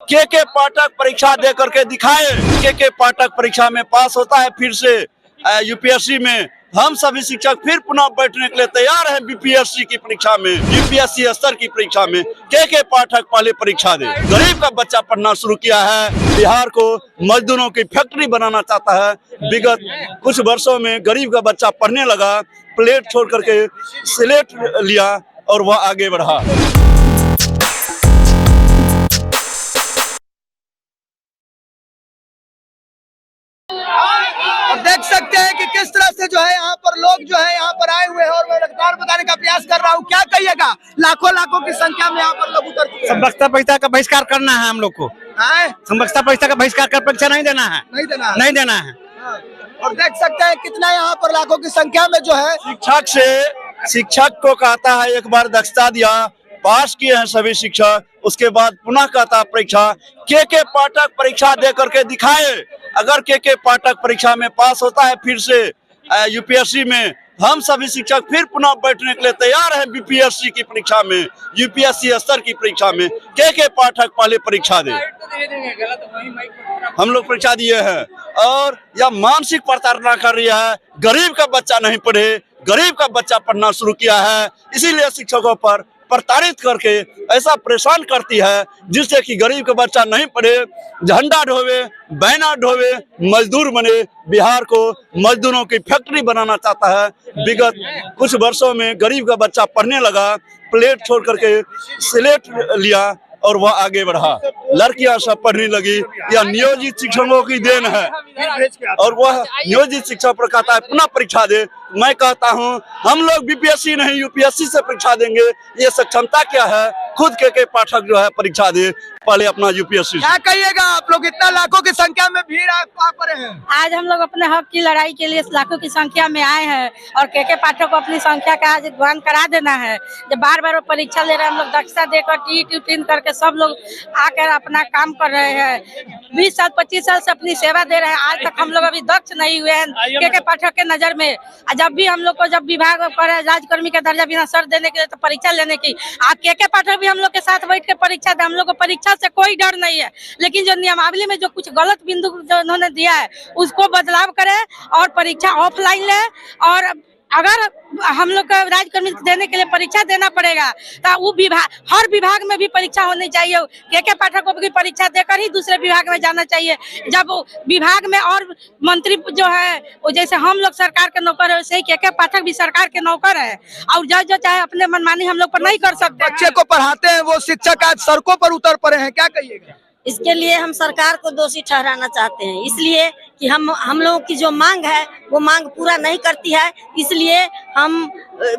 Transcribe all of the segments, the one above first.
के पाठक परीक्षा दे करके दिखाए। के पाठक परीक्षा में पास होता है फिर से यूपीएससी में, हम सभी शिक्षक फिर पुनः बैठने के लिए तैयार हैं बीपीएससी की परीक्षा में, यूपीएससी स्तर की परीक्षा में। के पाठक पहले परीक्षा दे। गरीब का बच्चा पढ़ना शुरू किया है, बिहार को मजदूरों की फैक्ट्री बनाना चाहता है। विगत कुछ वर्षों में गरीब का बच्चा पढ़ने लगा, प्लेट छोड़ करके स्लेट लिया और वह आगे बढ़ा। देख सकते हैं कि किस तरह से जो है यहाँ पर लोग जो है यहाँ पर आए हुए हैं और मैं रफ्तार बताने का प्रयास कर रहा हूँ। क्या कहिएगा, लाखों की संख्या में यहाँ पर लोग उतर चुके हैं। समबस्ता परीक्षा का बहिष्कार करना है हम लोग को। समबस्ता परीक्षा का बहिष्कार कर परीक्षा नहीं देना है, नहीं देना है। और देख सकते हैं कितना यहाँ पर लाखों की संख्या में जो है शिक्षक को कहता है एक बार दक्षता दिया, पास किए हैं सभी शिक्षक, उसके बाद पुनः कहता परीक्षा। के पाठक परीक्षा दे करके दिखाए। अगर के पाठक परीक्षा में पास होता है फिर से यूपीएससी में, हम सभी शिक्षक फिर पुनः बैठने के लिए तैयार हैं बीपीएससी की परीक्षा में, यूपीएससी स्तर की परीक्षा में। के पाठक पहले परीक्षा दे। हम लोग परीक्षा दिए हैं और यह मानसिक प्रताड़ना कर रही है। गरीब का बच्चा नहीं पढ़े, गरीब का बच्चा पढ़ना शुरू किया है, इसीलिए शिक्षकों पर प्रताड़ित करके ऐसा परेशान करती है जिससे कि गरीब का बच्चा नहीं पढ़े, झंडा ढोवे, बैनर ढोवे, मजदूर बने। बिहार को मजदूरों की फैक्ट्री बनाना चाहता है। विगत कुछ वर्षों में गरीब का बच्चा पढ़ने लगा, प्लेट छोड़ करके स्लेट लिया और वह आगे बढ़ा। लड़कियां सब पढ़ने लगी। यह नियोजित शिक्षकों की देन है और वह नियोजित शिक्षक पर कहता है पुनः परीक्षा दे। मैं कहता हूं हम लोग बीपीएससी नहीं यूपीएससी से परीक्षा देंगे। ये सक्षमता क्या है? खुद के पाठक जो है परीक्षा दे पहले अपना यूपीएससी। क्या कहिएगा, आप लोग इतना लाखों की संख्या में भीड़ आप पर हैं। आज हम लोग अपने हक की लड़ाई के लिए लाखों की संख्या में आए हैं और के पाठक को अपनी संख्या का आज बंद करा देना है। जब बार बार परीक्षा ले रहे हैं, हम लोग दक्षता देकर टी करके सब लोग आकर अपना काम कर रहे हैं। 20 साल 25 साल से अपनी सेवा दे रहे हैं। आज तक हम लोग अभी दक्ष नहीं हुए हैं के पाठक के नजर में। जब भी हम लोग को जब विभाग पर राजकर्मी का दर्जा बिना सर देने के लिए तो परीक्षा लेने की, आप के पाठक भी हम लोग के साथ बैठ के परीक्षा दे। हम लोग को परीक्षा से कोई डर नहीं है, लेकिन जो नियमावली में जो कुछ गलत बिंदु जो उन्होंने दिया है उसको बदलाव करे और परीक्षा ऑफलाइन ले। और अगर हम लोग का राजकर्मी देने के लिए परीक्षा देना पड़ेगा तो वो विभाग, हर विभाग में भी परीक्षा होनी चाहिए। के पाठकों की परीक्षा देकर ही दूसरे विभाग में जाना चाहिए। जब विभाग में और मंत्री जो है वो जैसे हम लोग सरकार के नौकर है, वैसे ही के पाठक भी सरकार के नौकर है और जो चाहे अपने मनमानी हम लोग पर नहीं कर सकते। बच्चे को पढ़ाते हैं वो शिक्षक आज सड़कों पर उतर पड़े हैं, क्या कहिएगा? इसके लिए हम सरकार को दोषी ठहराना चाहते हैं, इसलिए कि हम लोगों की जो मांग है वो मांग पूरा नहीं करती है। इसलिए हम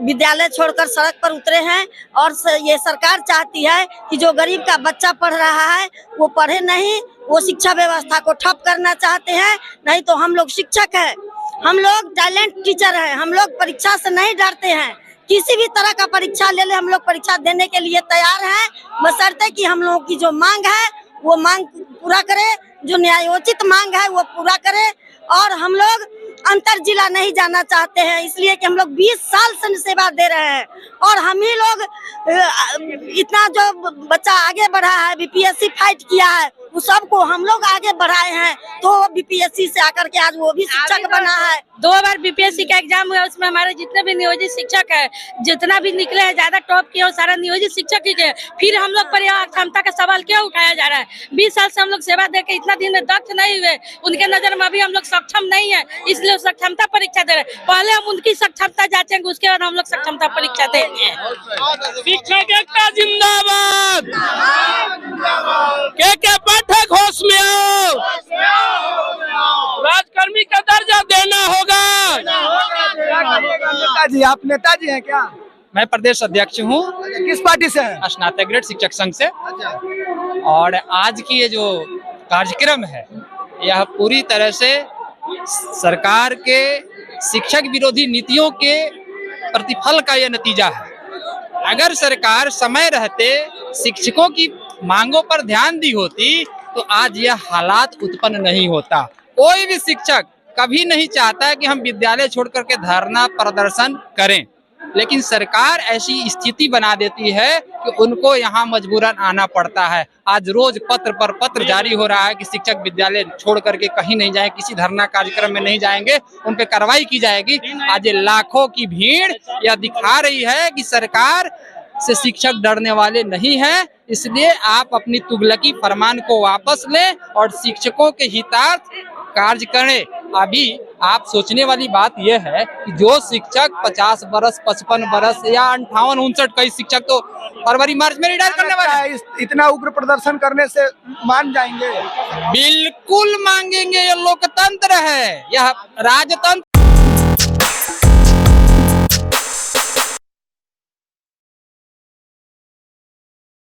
विद्यालय छोड़कर सड़क पर उतरे हैं और ये सरकार चाहती है कि जो गरीब का बच्चा पढ़ रहा है वो पढ़े नहीं, वो शिक्षा व्यवस्था को ठप करना चाहते हैं। नहीं तो हम लोग शिक्षक हैं, हम लोग टैलेंट टीचर हैं, हम लोग परीक्षा से नहीं डरते हैं। किसी भी तरह का परीक्षा ले ले हम लोग परीक्षा देने के लिए तैयार हैं, बशर्ते कि हम लोगों की जो मांग है वो मांग पूरा करे, जो न्यायोचित मांग है वो पूरा करे। और हम लोग अंतर जिला नहीं जाना चाहते हैं, इसलिए कि हम लोग 20 साल से सेवा दे रहे हैं और हम ही लोग इतना जो बच्चा आगे बढ़ा है, बीपीएससी फाइट किया है, वो सबको हम लोग आगे बढ़ाए हैं। तो बीपीएससी से आकर के आज वो भी शिक्षक बना है। 2 बार बीपीएससी का एग्जाम हुआ, उसमें हमारे जितने भी नियोजित शिक्षक है, जितना भी निकले हैं ज्यादा टॉप किए, वो सारा नियोजित शिक्षक ही के। फिर हम लोग पर यह क्षमता का सवाल क्यों उठाया जा रहा है? 20 साल से हम लोग सेवा देके इतना दिन में दक्ष नहीं हुए, उनके नजर में अभी हम लोग सक्षम नहीं है, इसलिए सक्षमता परीक्षा दे रहे हैं। पहले हम उनकी सक्षमता जांचेंगे, उसके बाद हम लोग सक्षमता परीक्षा देंगे। शिक्षक एकता जिंदाबाद, के पाठक होश में आओ, राजकर्मी का दर्जा देना होगा। नेताजी, आप नेताजी हैं क्या? मैं प्रदेश अध्यक्ष हूँ। किस पार्टी से हैं? स्नातक ग्रेड शिक्षक संघ से। और आज की ये जो कार्यक्रम है यह पूरी तरह से सरकार के शिक्षक विरोधी नीतियों के प्रतिफल का यह नतीजा है। अगर सरकार समय रहते शिक्षकों की मांगों पर ध्यान दी होती तो आज यह हालात उत्पन्न नहीं होता। कोई भी शिक्षक कभी नहीं चाहता है कि हम विद्यालय छोड़ करके धरना प्रदर्शन करें। लेकिन सरकार ऐसी स्थिति बना देती है कि उनको यहाँ मजबूरन आना पड़ता है। आज रोज पत्र पर पत्र जारी हो रहा है कि शिक्षक विद्यालय छोड़ करके कहीं नहीं जाए, किसी धरना कार्यक्रम में नहीं जाएंगे, उन पे कार्रवाई की जाएगी। आज ये लाखों की भीड़ यह दिखा रही है कि सरकार से शिक्षक डरने वाले नहीं हैं। इसलिए आप अपनी तुगलकी फरमान को वापस लें और शिक्षकों के हितार्थ कार्य करें। अभी आप सोचने वाली बात यह है कि जो शिक्षक 50 बरस 55 बरस या 58 59, कई शिक्षक तो फरवरी मार्च में रिटायर करने वाले हैं। इतना उग्र प्रदर्शन करने से मान जाएंगे? बिल्कुल मांगेंगे। ये लोकतंत्र है, यह राजतंत्र